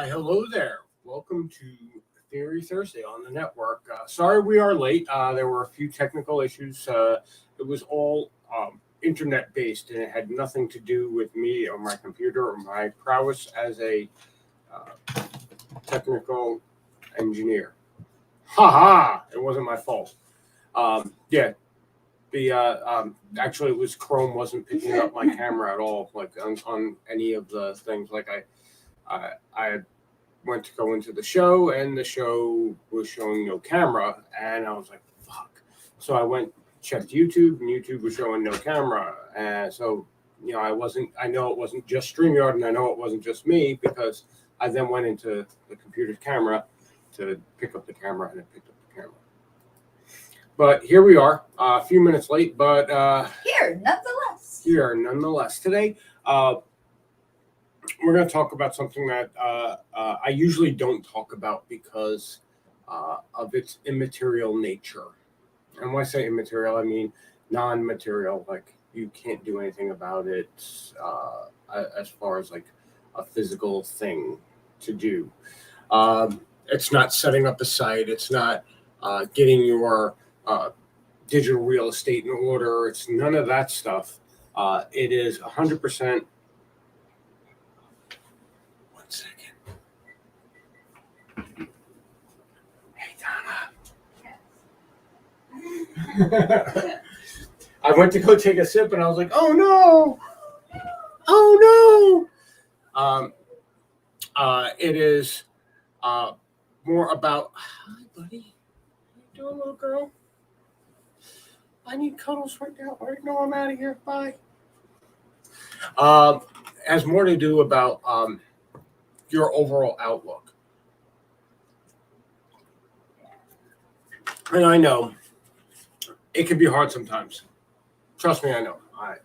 Why, hello there. Welcome to Theory Thursday on the network. Sorry we are late. There were a few technical issues. It was all internet based and it had nothing to do with me or my computer or my prowess as a technical engineer. Ha! It wasn't my fault. Yeah. Actually, it was Chrome wasn't picking up my camera at all, like on any of the things. Like I went to go into the show, and the show was showing no camera, and I was like, "Fuck!" So I went checked YouTube, and YouTube was showing no camera, and so I know it wasn't just StreamYard, and I know it wasn't just me because I then went into the computer's camera to pick up the camera, and it picked up the camera. But here we are, a few minutes late, but here nonetheless. Today, we're going to talk about something that I usually don't talk about because of its immaterial nature. And when I say immaterial, I mean non-material, like you can't do anything about it as far as like a physical thing to do. It's not setting up a site. It's not getting your digital real estate in order. It's none of that stuff. It is 100%. One second. Hey, Donna. I went to go take a sip and I was like, oh no. It is more about, hi, buddy. How you doing, little girl? I need cuddles right now. All right, no, I'm out of here. Bye. Has more to do about your overall outlook. And I know it can be hard sometimes. Trust me, I know.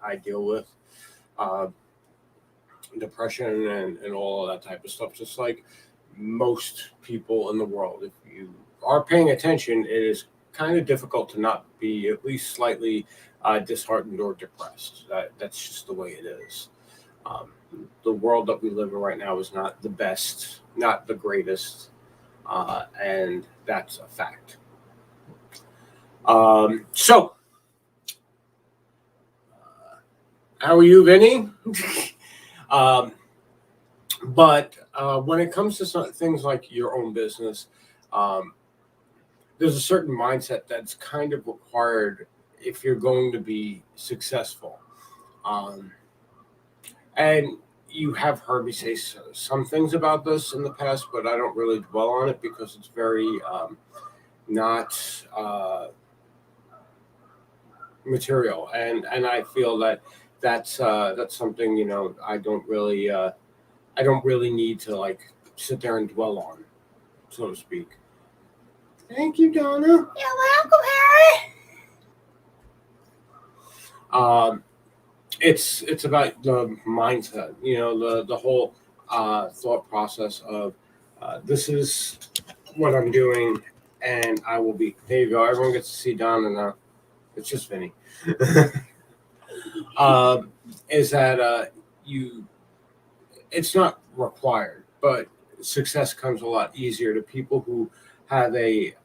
I deal with depression and all of that type of stuff, just like most people in the world. If you are paying attention, it is kind of difficult to not be at least slightly disheartened or depressed. That's just the way it is. The world that we live in right now is not the best, not the greatest, and that's a fact. So, how are you, Vinny? But when it comes to things like your own business, there's a certain mindset that's kind of required if you're going to be successful. And you have heard me say some things about this in the past, but I don't really dwell on it because it's very not material. And I feel that's something, I don't really need to like sit there and dwell on, so to speak. Thank you, Donna. You're welcome, Harry. It's about the mindset, the whole thought process of this is what I'm doing, and I will be. There you go. Everyone gets to see Donna now. It's just Vinny. Is that it's not required, but success comes a lot easier to people who have a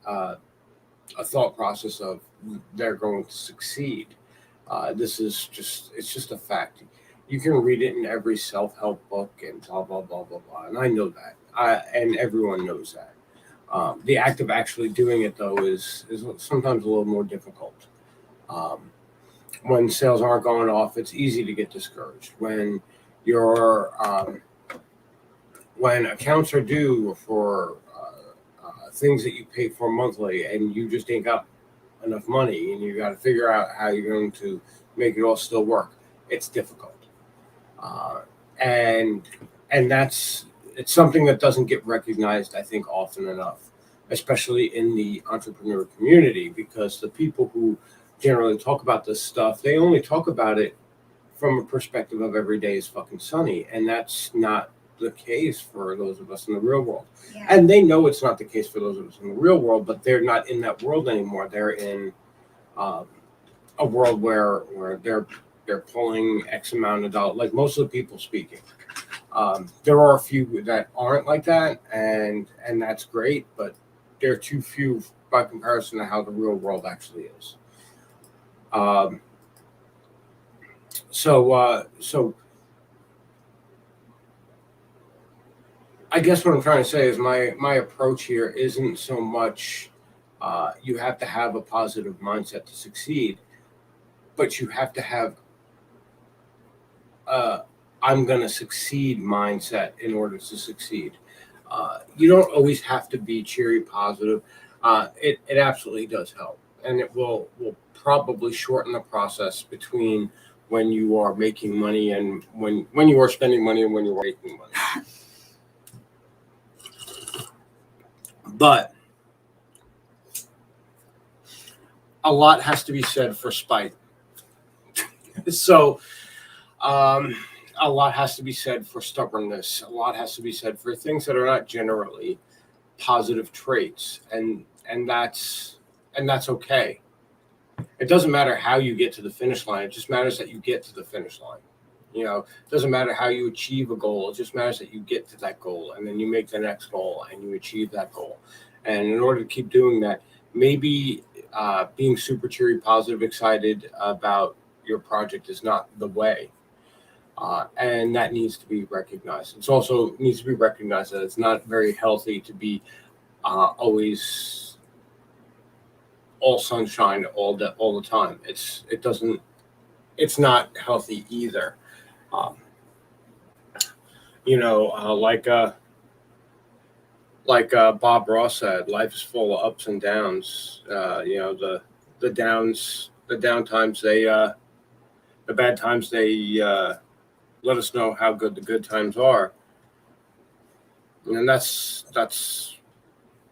thought process of they're going to succeed. It's just a fact. You can read it in every self-help book and blah, blah, blah, blah, blah. And I know that. And everyone knows that. The act of actually doing it, though, is sometimes a little more difficult. When sales aren't going off, it's easy to get discouraged. When when accounts are due for things that you pay for monthly and you just ain't got enough money and you got to figure out how you're going to make it all still work, it's difficult. And it's something that doesn't get recognized, I think, often enough, especially in the entrepreneur community, because the people who generally talk about this stuff, they only talk about it from a perspective of every day is fucking sunny, and that's not the case for those of us in the real world. Yeah. And they know it's not the case for those of us in the real world, but they're not in that world anymore. They're in a world where they're pulling X amount of dollars, like most of the people speaking. There are a few that aren't like that, and that's great, but they're too few by comparison to how the real world actually is. Um, so I guess what I'm trying to say is my approach here isn't so much you have to have a positive mindset to succeed, but you have to have a I'm going to succeed mindset in order to succeed. You don't always have to be cheery, positive. It absolutely does help, and it will probably shorten the process between when you are making money and when you are spending money and when you're making money. But a lot has to be said for spite. So um, a lot has to be said for stubbornness. A lot has to be said for things that are not generally positive traits, and that's okay. It doesn't matter how you get to the finish line. It just matters that you get to the finish line. It doesn't matter how you achieve a goal. It just matters that you get to that goal, and then you make the next goal and you achieve that goal. And in order to keep doing that, maybe being super cheery, positive, excited about your project is not the way. And that needs to be recognized. It's also needs to be recognized that it's not very healthy to be always all sunshine all the time. It's not healthy either. Um, like Bob Ross said, life is full of ups and downs. The downs, the down times, the bad times, they let us know how good the good times are, and that's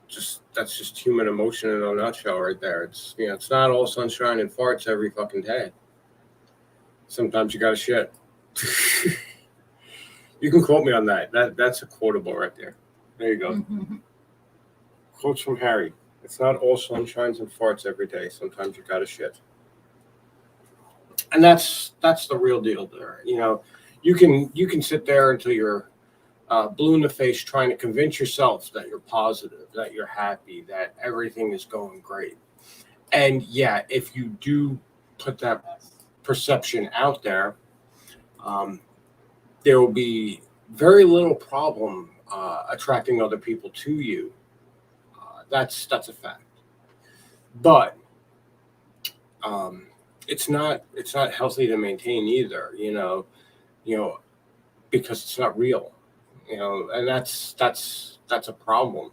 just human emotion in a nutshell, right there. It's not all sunshine and farts every fucking day. Sometimes you gotta shit. You can quote me on that. That's a quotable right there. There you go. Mm-hmm. Quotes from Harry. It's not all sunshines and farts every day. Sometimes you gotta shit. And that's the real deal there. You can sit there until you're blue in the face trying to convince yourself that you're positive, that you're happy, that everything is going great. And yeah, if you do put that perception out there, um, there will be very little problem attracting other people to you. That's a fact. But um, it's not healthy to maintain either. You know because it's not real. And that's a problem.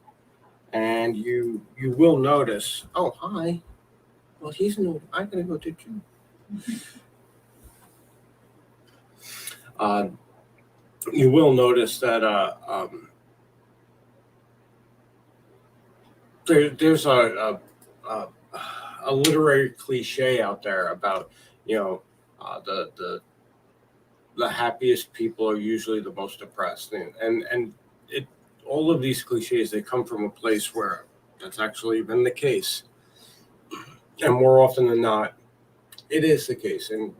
And you will notice. Oh, hi. Well, he's new. I'm gonna go to too. Uh, you will notice that there's a a literary cliche out there about you know the happiest people are usually the most depressed, and it all of these cliches, they come from a place where that's actually been the case, and more often than not it is the case. And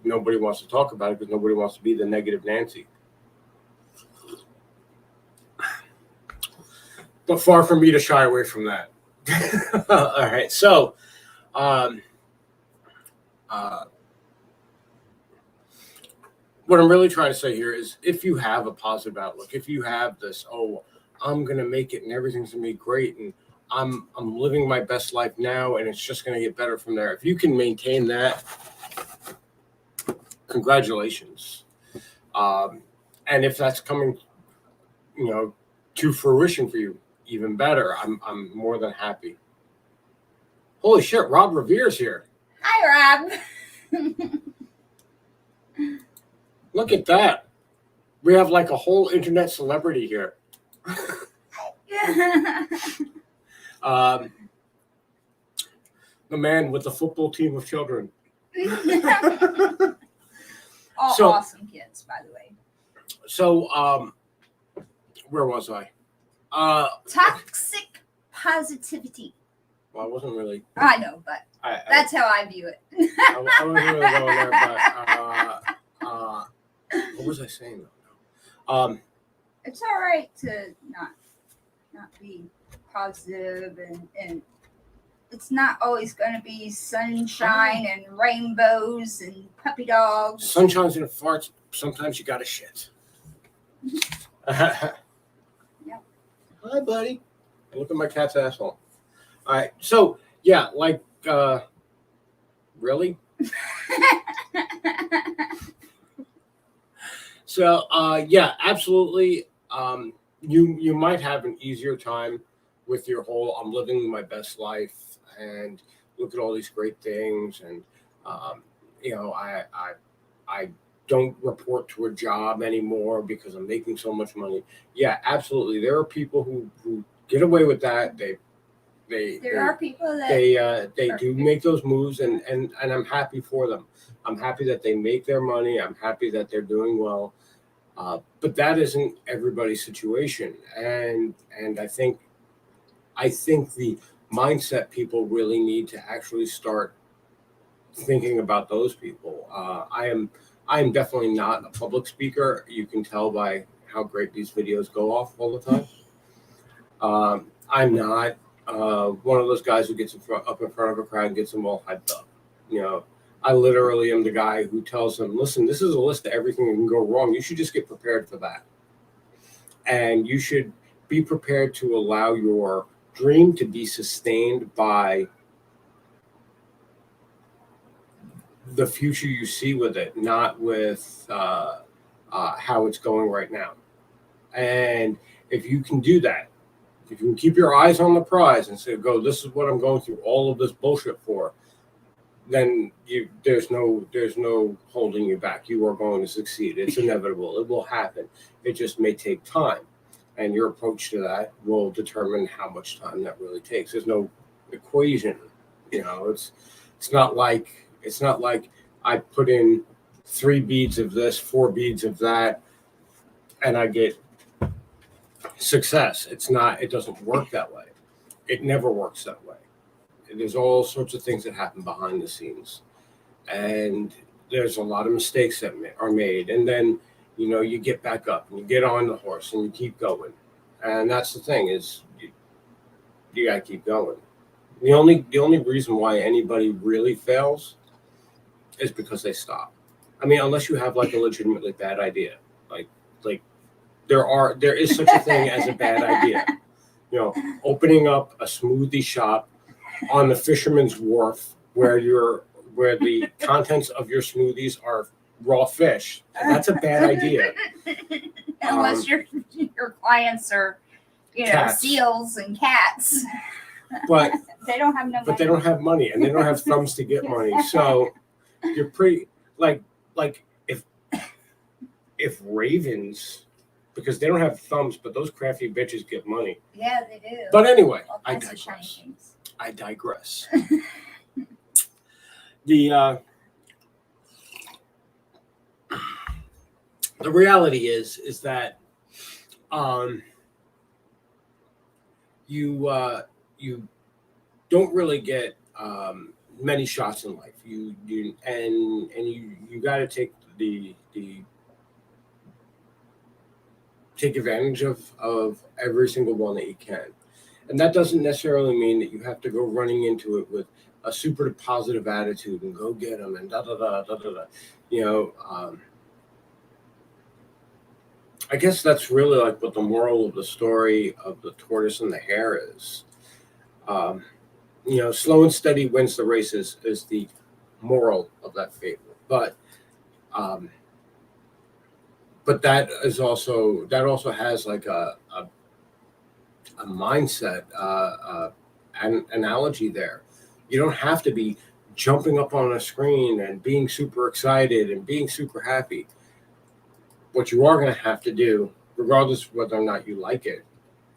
nobody wants to talk about it because nobody wants to be the negative Nancy. But far from me to shy away from that. All right, so um, uh, what I'm really trying to say here is, if you have a positive outlook, if you have this, oh, I'm gonna make it and everything's gonna be great, and I'm living my best life now and it's just gonna get better from there. If you can maintain that, congratulations. And if that's coming, to fruition for you, even better. I'm more than happy. Holy shit, Rob Revere's here. Hi, Rob. Look at that. We have like a whole internet celebrity here. The man with the football team of children. All So- awesome kids, by the way. So, where was I? Toxic positivity. Well, I wasn't really. I know, but that's how I view it. I wasn't really going there, but what was I saying though? It's all right to not be positive and it's not always going to be sunshine and rainbows and puppy dogs. Sunshines and farts. Sometimes you gotta shit. Yep. Hi, buddy. Look at my cat's asshole. All right. So yeah, like, really? So yeah, absolutely. You might have an easier time with your whole I'm living my best life and look at all these great things and I don't report to a job anymore because I'm making so much money. Yeah, absolutely. There are people who get away with that. There are people that they do make those moves and I'm happy for them. I'm happy that they make their money. I'm happy that they're doing well. But that isn't everybody's situation. And I think the mindset people really need to actually start thinking about those people. I am definitely not a public speaker. You can tell by how great these videos go off all the time. I'm not one of those guys who gets up in front of a crowd and gets them all hyped up. I literally am the guy who tells them, listen, this is a list of everything that can go wrong. You should just get prepared for that. And you should be prepared to allow your dream to be sustained by the future you see with it, not with how it's going right now. And if you can do that, if you can keep your eyes on the prize and say, go, this is what I'm going through all of this bullshit for, then there's no holding you back. You are going to succeed. It's inevitable. It will happen. It just may take time. And your approach to that will determine how much time that really takes. There's no equation. It's not like I put in 3 beads of this, 4 beads of that, and I get success. It doesn't work that way. It never works that way. There's all sorts of things that happen behind the scenes. And there's a lot of mistakes that are made. And then, you get back up and you get on the horse and you keep going. And that's the thing is you got to keep going. The only reason why anybody really fails is because they stop. I mean, unless you have like a legitimately bad idea, like there is such a thing as a bad idea. Opening up a smoothie shop on the Fisherman's Wharf where the contents of your smoothies are raw fish. That's a bad idea. Unless your clients are, cats. seals and cats. But they don't have no money. But they don't have money and they don't have thumbs to get money. So you're pretty like if ravens, because they don't have thumbs, but those crafty bitches get money. Yeah, they do. But anyway, All I kinds of shiny digress. things. I digress. The reality is that you don't really get many shots in life. You got to take take advantage of every single one that you can. And that doesn't necessarily mean that you have to go running into it with a super positive attitude and go get them and da da da da da da. I guess that's really like what the moral of the story of the tortoise and the hare is. Slow and steady wins the race is the moral of that fable. But that also has like a mindset, an analogy there. You don't have to be jumping up on a screen and being super excited and being super happy. What you are going to have to do, regardless of whether or not you like it,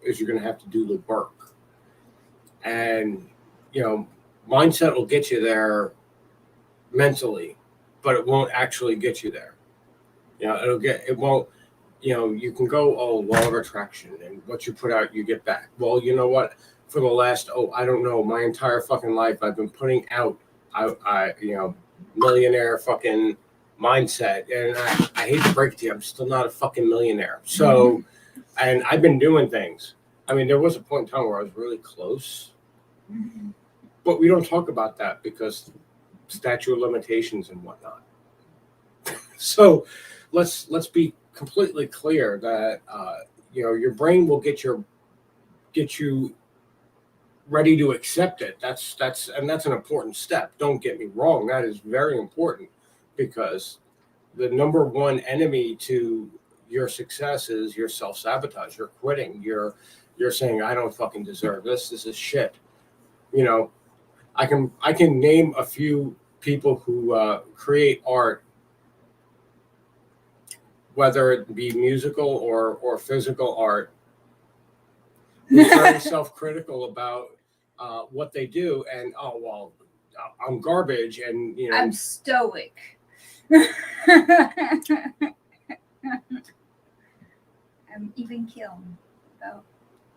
is you're going to have to do the work. And, mindset will get you there mentally, but it won't actually get you there. It won't, you can go, law of attraction, and what you put out, you get back. Well, you know what? For the last, I don't know, my entire fucking life, I've been putting out, millionaire fucking mindset. And I hate to break it to you, I'm still not a fucking millionaire. So, and I've been doing things. I mean, there was a point in time where I was really close, but we don't talk about that because statute of limitations and whatnot. So let's be completely clear that your brain will get you ready to accept it. That's an important step. Don't get me wrong. That is very important, because the number one enemy to your success is your self-sabotage. You're quitting. You're saying, I don't fucking deserve this. This is shit. I can name a few people who create art, whether it be musical or physical art, who's very self-critical about what they do, and I'm garbage, and I'm stoic. I'm even killing about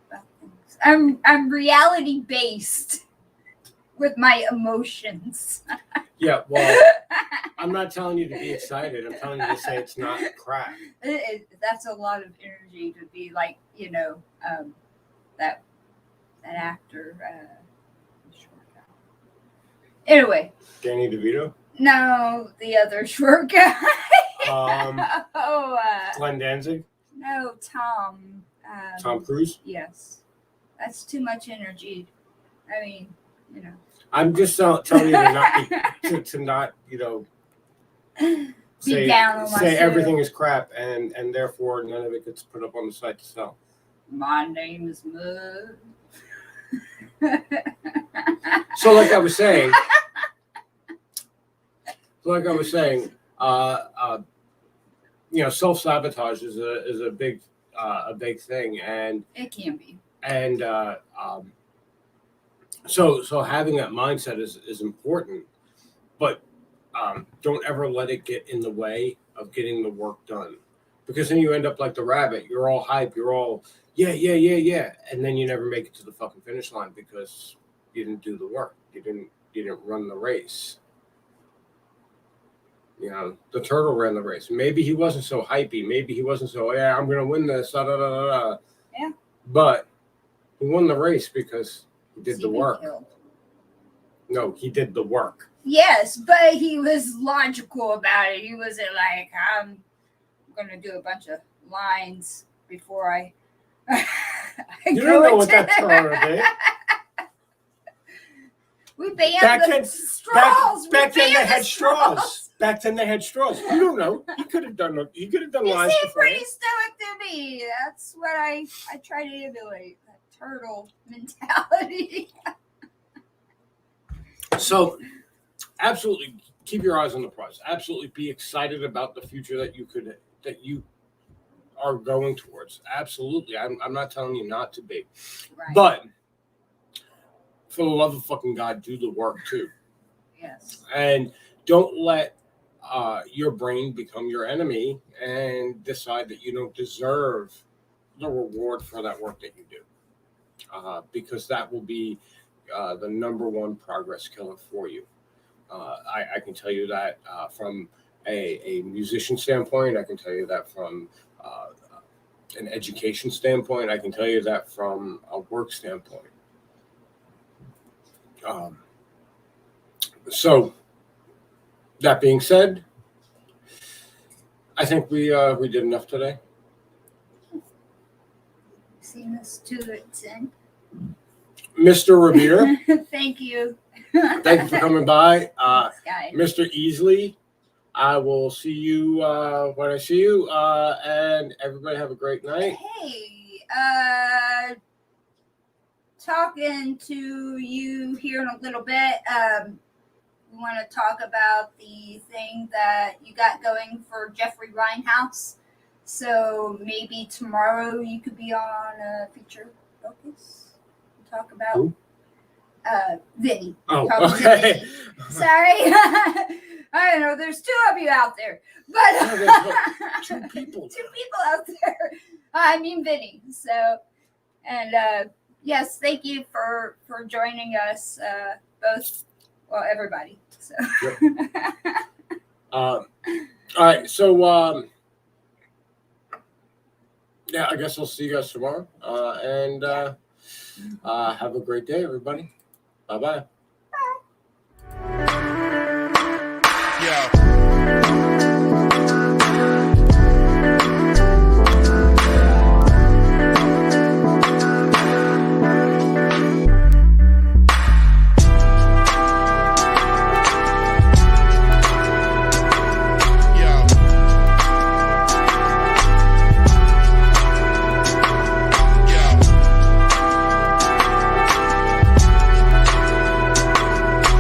things. I'm reality based with my emotions. Yeah, well, I'm not telling you to be excited. I'm telling you to say it's not crap. That's a lot of energy to be like, that actor. Short guy. Anyway. Danny DeVito? No, the other short guy. Glenn Danzig? No, Tom. Tom Cruise? Yes. That's too much energy. I mean, I'm just telling you to not be down on myself. Say everything is crap, and therefore none of it gets put up on the site to sell. My name is Mud. So like I was saying, self-sabotage is a big thing, and it can be. And so having that mindset is important, but don't ever let it get in the way of getting the work done, because then you end up like the rabbit. You're all hype. You're all yeah, and then you never make it to the fucking finish line because you didn't do the work. You didn't run the race. The turtle ran the race. Maybe he wasn't so hypey. Maybe he wasn't so, I'm going to win this. Yeah. But he won the race because he did the work. Killed. No, he did the work. Yes, but he was logical about it. He wasn't like, I'm going to do a bunch of lines before I you don't know what that's going to be. We banned the straws. Back then they had straws. Back then they had straws. You don't know. He could have done lines. You seem pretty stoic to me. That's what I try to emulate, that turtle mentality. So, absolutely keep your eyes on the prize. Absolutely be excited about the future that you are going towards. Absolutely. I'm not telling you not to be. Right. But for the love of fucking God, do the work too. Yes. And don't let your brain become your enemy and decide that you don't deserve the reward for that work that you do. Because that will be the number one progress killer for you. I can tell you that from a musician standpoint. I can tell you that from an education standpoint. I can tell you that from a work standpoint. So that being said, I think we did enough today. Seen us to its end. Mr. Revere. Thank you. Thank you for coming by. Thanks, Mr. Easley, I will see you when I see you. And everybody have a great night. Hey, talking to you here in a little bit. We want to talk about the thing that you got going for Jeffrey Winehouse. So maybe tomorrow you could be on a feature focus. Talk about who? Vinny. Oh, okay. Sorry. I don't know. There's two of you out there, but two people. Two people out there. I mean Vinny. So, and yes, thank you for joining us, both. Well, everybody. So. Yep. All right, so yeah, I guess I'll see you guys tomorrow. And have a great day, everybody. Bye bye.